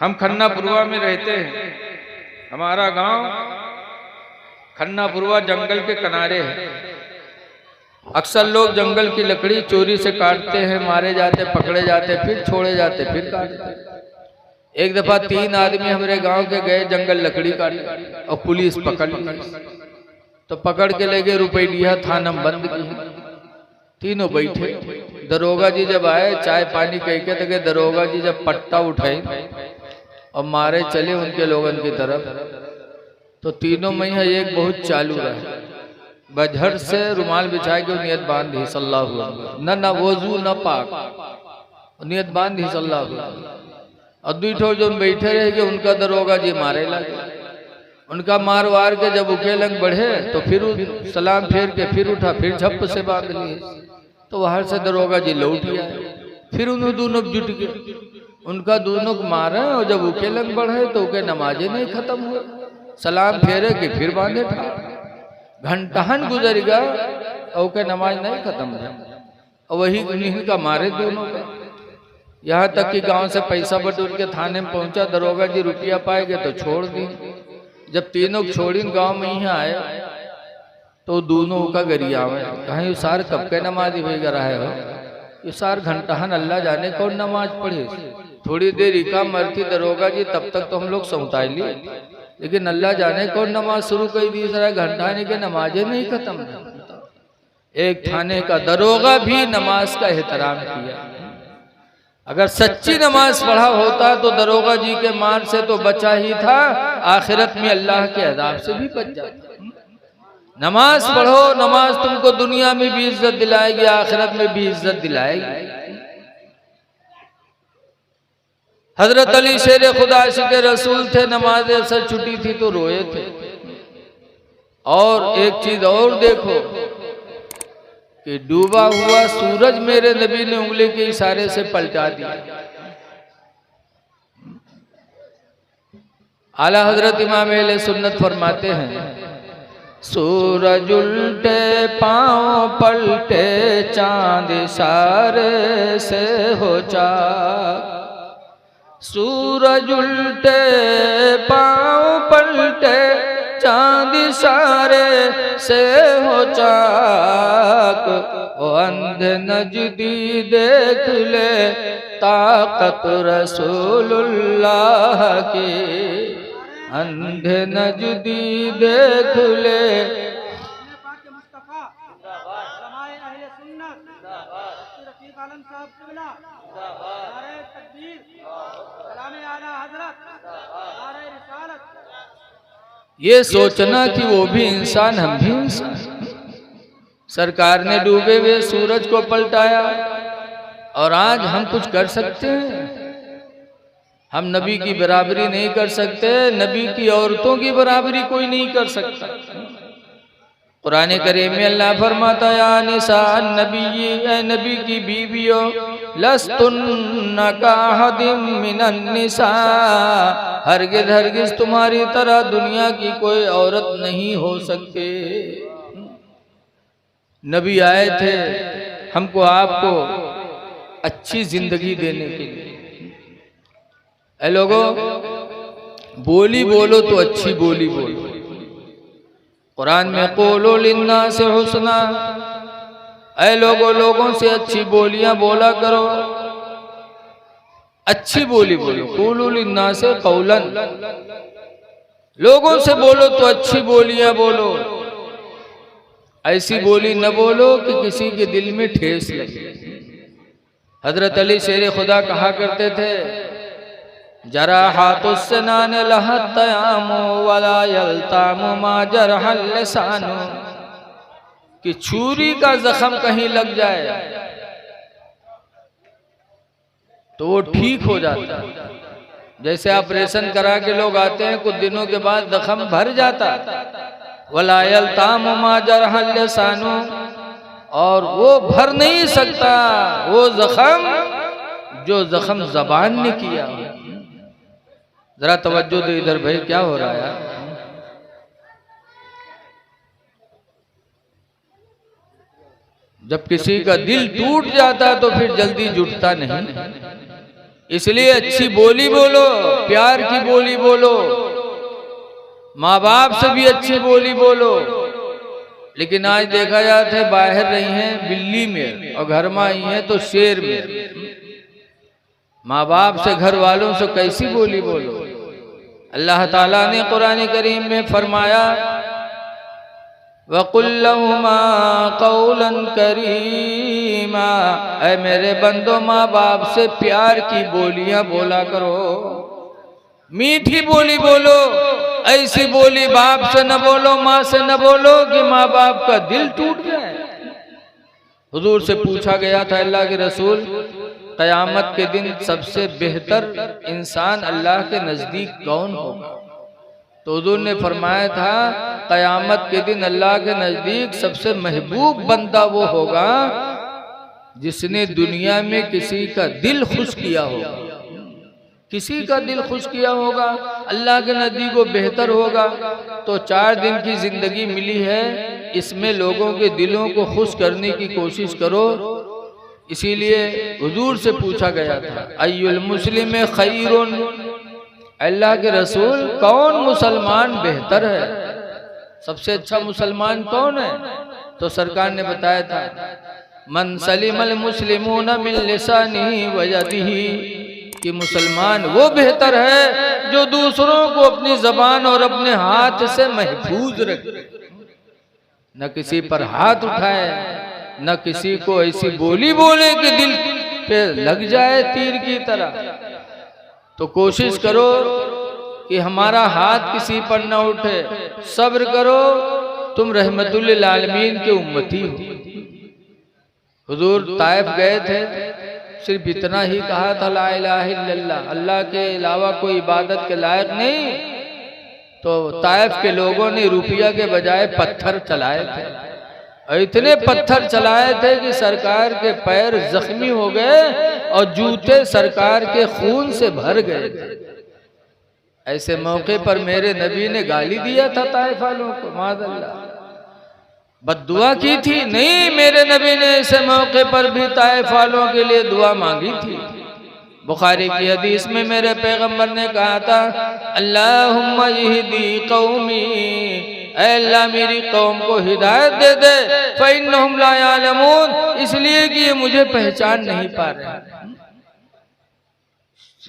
हम खन्नापुरवा में रहते हैं। हमारा गांव खन्नापुरवा जंगल के किनारे है। अक्सर लोग जंगल की लकड़ी चोरी से काटते हैं, मारे जाते, पकड़े जाते, फिर छोड़े जाते, फिर काटते। एक दफा 3 आदमी हमारे गांव के गए जंगल लकड़ी काटने और पुलिस पकड़ ली। तो पकड़ के ले गए, रुपया थाना बंद किया। तीनों बैठे। दरोगा जी जब आए, चाय पानी कह के तक दरोगा जी जब पट्टा उठाए और मारे चले उनके लोगन की तरफ, तो तीनों में एक बहुत चालू रहा। बजहर से रुमाल बिछा के नियत बांध दी सल्लल्लाहु अलैहि वसल्लम, न वजू न पाक, नियत बांध दी सल्लल्लाहु अलैहि वसल्लम। और दूठो जो बैठे रहे कि उनका दरोगा जी मारे लगे। उनका मार वार के जब उकेलंग बढ़े तो फिर सलाम फेर के फिर उठा, फिर झप से बांध लिए। तो वहां से दरोगा जी लौट आए। फिर उन्होंने दोनों जुट गए, उनका दोनों को मारे और जब उकेलंग बढ़े तो उनके नमाजें नहीं खत्म हुए। सलाम फेरे के फिर बांधे था। घंटाहन गुजर गया और के नमाज नहीं खत्म हुआ और वही उन्हीं का मारे दोनों का। यहाँ तक कि गांव से पैसा बटोर के थाने में पहुंचा। दरोगा जी रुपया पाएंगे तो छोड़ दी। जब तीनों छोड़ी गांव में ही आए तो दोनों का गरिया में कहीं सार कब के नमाज हुई रहा हो। ये सार घंटाहन अल्लाह जाने कौन नमाज पढ़े। थोड़ी देर इका मरती दरोगा जी, तब तक तो हम लोग समुताई लिए, लेकिन अल्लाह जाने कौन नमाज शुरू कर दी। सारा घंटाने के नमाजें नहीं खत्म। एक थाने का दरोगा भी नमाज का एहतराम किया। अगर सच्ची नमाज पढ़ा होता तो दरोगा जी के मार से तो बचा ही था, आखिरत में अल्लाह के अज़ाब से भी बच जाता। नमाज पढ़ो, नमाज तुमको दुनिया में भी इज्जत दिलाएगी, आखिरत में भी इज्जत दिलाएगी। हजरत अली शेर खुदा के रसूल थे, नमाज असर छुट्टी थी तो रोए थे। और एक चीज और देखो कि डूबा हुआ सूरज मेरे नबी ने उंगली के इशारे से पलटा दिया। आला हजरत इमाम अहले सुन्नत फरमाते हैं, सूरज उल्टे पांव पलटे चांद इशारे से हो चाक। सूरज उल्टे पांव पलटे चांद इशारे से हो चाक। ओ अंधे नजदी देख ले ताकत रसूलुल्लाह की, अंधे नजदी देख ले। ये सोचना कि वो भी इंसान, हम भी इंसान। सरकार ने डूबे हुए सूरज को पलटाया और आज हम कुछ कर सकते हैं? हम नबी की बराबरी नहीं कर सकते, नबी की औरतों की बराबरी कोई नहीं कर सकता। कुरान करीम में अल्लाह फरमाता, या निसा नबी, ए नबी की बीवियों, लस्तुन्ना काहदिम मिनन निसा, हरगिज हरगिज तुम्हारी तरह दुनिया की कोई औरत नहीं हो सकती। नबी आए थे हमको आपको अच्छी जिंदगी देने के लिए। ऐ लोगों, बोली बोलो तो अच्छी बोली बोलो। कुरान में क़ूलू लिन्नास हुस्ना, ऐ लोगों, लोगों से अच्छी बोलियां बोला करो, अच्छी बोली बोलो। क़ूलू लिन्नास क़ौलन, लोगों से बोलो तो अच्छी बोलियां बोलो। ऐसी बोली न बोलो कि किसी के दिल में ठेस लगे। हजरत अली शेर खुदा कहा करते थे, जरा हाथुस्से नान लहत्तयामो वला यल्तामो मा जरहल लिसानो, कि छुरी का जख्म कहीं लग जाए तो वो ठीक हो जाता। जैसे ऑपरेशन करा के लोग आते हैं, कुछ दिनों के बाद जख्म भर जाता। वला यल्तामो मा जरहल लिसानो, और वो भर नहीं सकता वो जख्म जो जख्म जबान ने किया। जरा तवज्जो दो इधर भाई, क्या हो रहा है यार? जब किसी का दिल टूट जाता तो फिर जल्दी जुटता नहीं। इसलिए अच्छी बोली बोलो, प्यार की बोली बोलो, माँ बाप से भी अच्छी बोली बोलो। लेकिन आज देखा जाता है बाहर रही हैं बिल्ली में और घर में आई हैं तो शेर में। माँ बाप से, घर वालों से कैसी बोली बोलो। अल्लाह ताला ने कुरान करीम में फरमाया, वक़ुल लहुमा क़ौलन करीमा, ऐ मेरे बंदो माँ बाप से प्यार की बोलियां बोला करो, मीठी बोली बोलो। ऐसी बोली बाप से न बोलो, माँ से न बोलो कि माँ बाप का दिल टूट जाए। हुजूर से पूछा गया था, अल्लाह के रसूल क़यामत के दिन सबसे बेहतर इंसान अल्लाह के नज़दीक कौन होगा? तो हुजूर ने फरमाया था, क़यामत के दिन अल्लाह के नज़दीक सबसे महबूब बंदा वो होगा जिसने दुनिया में किसी का दिल खुश किया होगा। किसी का दिल खुश किया होगा अल्लाह के नज़दीक वो बेहतर होगा। तो 4 दिन की जिंदगी मिली है, इसमें लोगों के दिलों को खुश करने की कोशिश करो। इसीलिए हुजूर से पूछा गया था, अय्युल मुस्लिम खैरुन, अल्लाह के रसूल कौन मुसलमान बेहतर है, सबसे अच्छा मुसलमान कौन है? तो सरकार ने बताया था, मन सलिमल मुस्लिमून मिन लिसानिही व यदिही, कि मुसलमान वो बेहतर है जो दूसरों को अपनी जबान और अपने हाथ से महफूज रखे, न किसी पर हाथ उठाए, न किसी को ऐसी बोली बोले कि दिल पे लग जाए तीर की तरह। तो कोशिश करो कि हमारा हाथ किसी पर न उठे, सब्र करो, तुम रहमतुल लिल आलमीन के उम्मती हो। हुजूर ताइफ गए थे, सिर्फ इतना ही कहा था, ला इलाहा इल्लल्लाह, अल्लाह के अलावा कोई इबादत के लायक नहीं। तो ताइफ के लोगों ने रुपया के बजाय पत्थर चलाए थे, और इतने पत्थर चलाए थे कि सरकार के पैर जख्मी हो गए और जूते सरकार के खून से भर गए थे। ऐसे मौके पर मेरे नबी ने गाली दिया था ताइफ वालों को, माज़अल्लाह, बद्दुआ की थी? नहीं, मेरे नबी ने ऐसे मौके पर भी ताइफ वालों के लिए दुआ मांगी थी। बुखारी की हदीस में मेरे पैगंबर ने कहा था, अल्लाहुम्मा यहदी कौमी, ऐ अल्लाह मेरी कौम को हिदायत दे दे, फ़इन्नहुम ला यालमून, इसलिए कि ये मुझे पहचान नहीं पा रहे।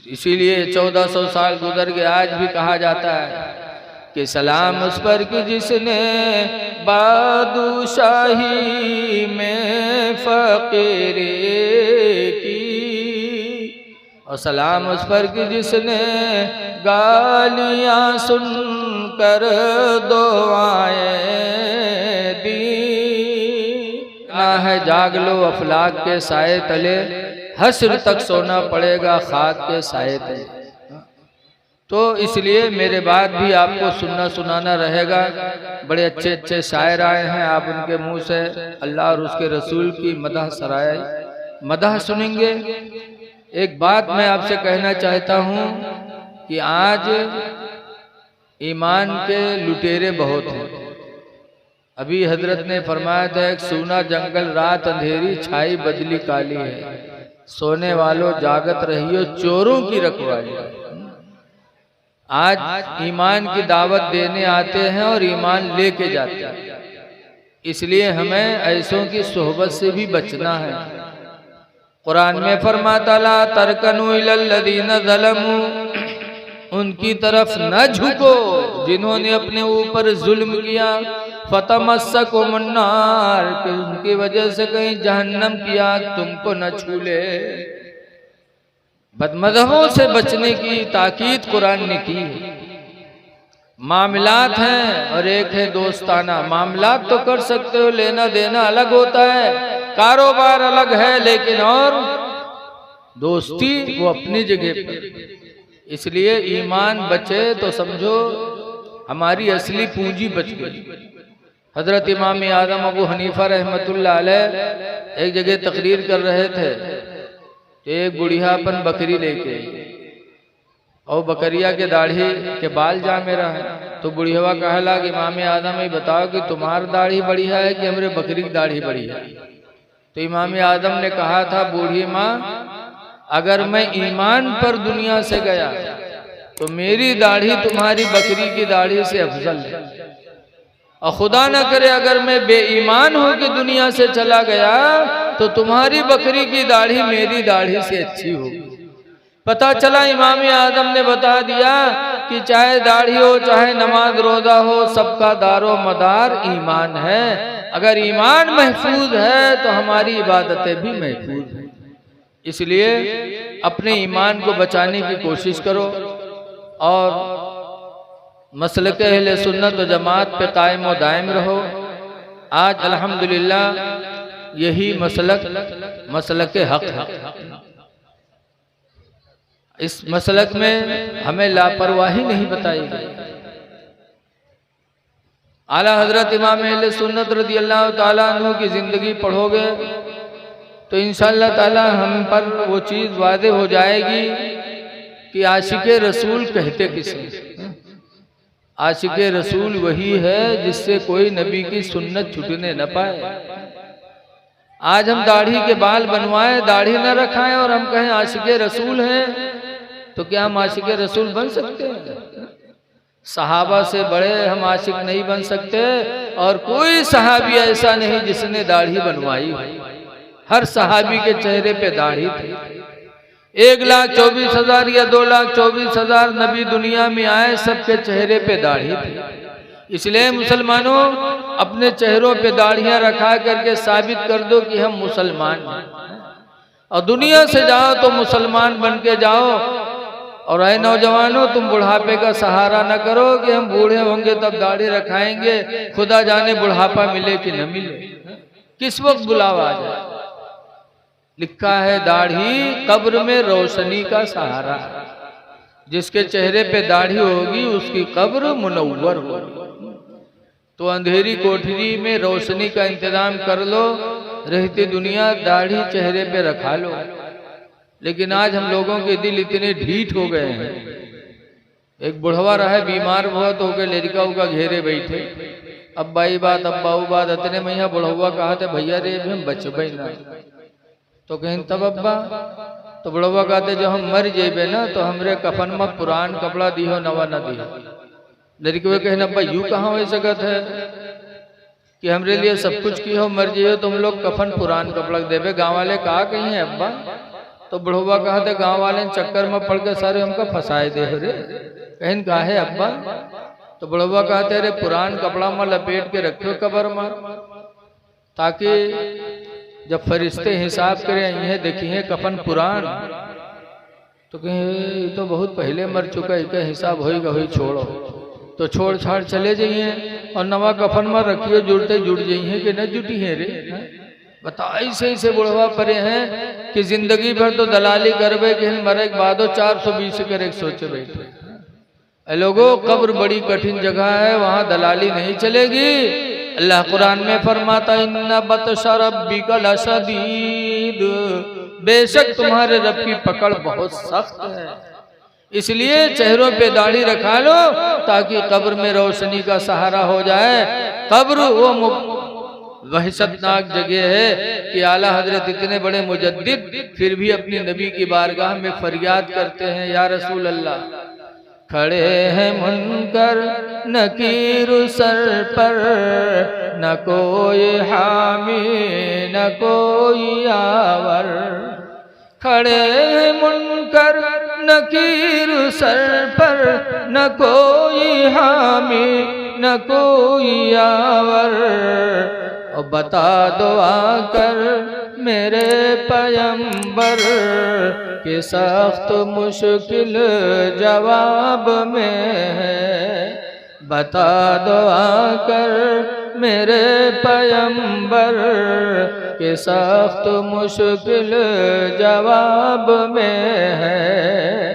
इसीलिए 1400 साल गुजर गए, आज भी कहा जाता है कि सलाम उस पर कि जिसने बादशाही में फ़कीरी की, और सलाम उस पर कि जिसने गालियाँ सुनकर दुआएं दी। ना है जाग लो अफलाक के साए तले, हश्र तक सोना पड़ेगा खाक के साए तले। तो इसलिए मेरे बाद भी आपको सुनना सुनाना रहेगा। बड़े अच्छे अच्छे शायर आए हैं, आप उनके मुंह से अल्लाह और उसके रसूल की मदह सराय मदह सुनेंगे। एक बात मैं आपसे कहना चाहता हूँ कि आज ईमान के लुटेरे बहुत हैं। अभी हजरत ने फरमाया था, एक सूना जंगल रात अंधेरी छाई बदली काली है, सोने वालों जागत रहियो चोरों की रखवाली। आज ईमान की दावत देने आते हैं और ईमान लेके जाते हैं, इसलिए हमें ऐसों की सोहबत से भी बचना है। कुरान में फरमाता, ला तरकनु इलल्लज़ीना ज़लमू, उनकी तरफ न झुको जिन्होंने अपने ऊपर जुल्म किया, फतमस्सकुमुन नार, कि उनकी वजह से कहीं जहन्नम की आग तुमको न छू ले। बदमज़हबों से बचने की ताकीद कुरान ने की है। मामलात हैं और एक है दोस्ताना। मामलात तो कर सकते हो, लेना देना अलग होता है, कारोबार अलग है, लेकिन और दोस्ती वो अपनी जगह पर। इसलिए ईमान बचे तो समझो हमारी असली पूंजी बच गई। हजरत इमाम आज़म अबू हनीफा रहमतुल्लाह अलैह एक जगह तकरीर कर रहे थे, एक बुढ़िया अपन बकरी लेके, और बकरिया के दाढ़ी के बाल जा मेरा है। तो बुढ़िया कहला कि इमाम आज़म ये बताओ कि तुम्हारी दाढ़ी बढ़िया है कि हमारे बकरी की दाढ़ी बढ़िया है? तो इमाम आज़म ने कहा था, बूढ़ी माँ अगर मैं ईमान पर दुनिया से गया तो मेरी दाढ़ी तुम्हारी बकरी की दाढ़ी से अफजल है, और खुदा न करे अगर मैं बेईमान होकर दुनिया से चला गया तो तुम्हारी बकरी की दाढ़ी मेरी दाढ़ी से अच्छी होगी। पता चला इमाम आदम ने बता दिया कि चाहे दाढ़ी हो चाहे नमाज रोजा हो, सबका दारो मदार ईमान है। अगर ईमान महफूज है तो हमारी इबादतें भी महफूज हैं। इसलिए अपने ईमान को बचाने की कोशिश करो और मसलक अहले सुन्नत व जमात पे कायम व दायम रहो। आज अल्हम्दुलिल्लाह यही मसलक हक है। इस मसलक में हमें लापरवाही नहीं बताई गई। आला हजरत इमाम अहले सुन्नत रज़ियल्लाहु ताला अन्हु की जिंदगी पढ़ोगे तो इंशाअल्लाह ताला हम पर वो चीज वादे हो जाएगी कि आशिक़े रसूल कहते किसे। आशिक़े रसूल वही है जिससे कोई नबी की सुन्नत छूटने न पाए। आज हम दाढ़ी के बाल बनवाएं, दाढ़ी न रखाएं और हम कहें आशिक़े रसूल हैं, तो क्या हम आशिक़े रसूल बन सकते हैं? सहाबा से बड़े हम आशिक नहीं बन सकते, और कोई सहाबी ऐसा नहीं जिसने दाढ़ी बनवाई। हर सहाबी के चेहरे पे दाढ़ी थी। 1,24,000 या 2,24,000 नबी दुनिया में आए, सबके चेहरे पे दाढ़ी थी। इसलिए मुसलमानों अपने चेहरों पे दाढ़ियां रखा करके साबित कर दो कि हम मुसलमान हैं, और दुनिया से जाओ तो मुसलमान बन के जाओ। और ऐ नौजवानों, तुम बुढ़ापे का सहारा न करो कि हम बूढ़े होंगे तब दाढ़ी रखाएंगे, खुदा जाने बुढ़ापा मिले कि न मिले, किस वक्त बुलावा आ जाए। लिखा है दाढ़ी कब्र में रोशनी का सहारा है। जिसके चेहरे पे दाढ़ी होगी उसकी कब्र मुनव्वर होगी। तो अंधेरी कोठरी में रोशनी का इंतजाम कर लो, रहती दुनिया दाढ़ी चेहरे पे रखा लो। लेकिन आज हम लोगों के दिल इतने ढीठ हो गए हैं। एक बुढ़वा रहा, बीमार बहुत हो गए, लड़का उका घेरे बैठे, अब्बा ई बात अब्बा वो बात, इतने में यहाँ बुढ़वा कहा थे भैया रे हम बचबे ना। तो कहीं तब अब्बा, तो बुढ़वा कहते जो हम मर जेबे ना तो हमरे कफन में पुरान कपड़ा दियो नवा न दियो। लड़के कहना अब्बा यूं कहाँ हो सकत है कि हमरे लिए सब कुछ की हो, मर जियो तुम लोग कफन पुरान कपड़ा देवे। गाँव वाले कहा कहीं है अब्बा? तो बुढ़वा कहा थे गाँव वाले चक्कर में पड़ के सारे हमका फंसाए दे रे। कहीं कहा है अब्बा? तो बुढ़वा कहते रे पुरान कपड़ा में लपेट के रखो कब्र में, ताकि जब फरिश्ते हिसाब करें यह देखिए कफन पुरान। तो कहीं तो बहुत पहले मर चुका है, क्या हिसाब होएगा होई छोड़ो। तो छोड़ छाड़ चले जाइए और नवा कफन में रखिए, जुड़ते जुड़ जाइए कि न जुटी है रे। बता ऐसे ऐसे बुढ़वा परे हैं कि जिंदगी भर तो दलाली करबे कि मरे के बाद 420 करे सोचे बैठे। लोगों कब्र बड़ी कठिन जगह है, वहां दलाली नहीं चलेगी। अल्लाह कुरान में फरमाता इन्ना बतशा रब्बिका लशदीद, बेशक तुम्हारे रब की पकड़ बहुत सख्त है। इसलिए चेहरों पे दाढ़ी रखा लो ताकि कब्र में रोशनी का सहारा हो जाए। कब्र वो वहशतनाक जगह है कि आला हजरत इतने बड़े मुजद्दिद फिर भी अपनी नबी की बारगाह में फरियाद करते हैं, या रसूल अल्लाह, खड़े हैं मुनकर नकीर सर पर, न कोई हामी न कोई आवर। खड़े हैं मुनकर नकीर सर पर, न कोई हामी न कोई आवर। और बता दो आकर मेरे पैगंबर के सख्त मुश्किल जवाब में है। बता दो आकर मेरे पैगंबर के सख्त मुश्किल जवाब में है।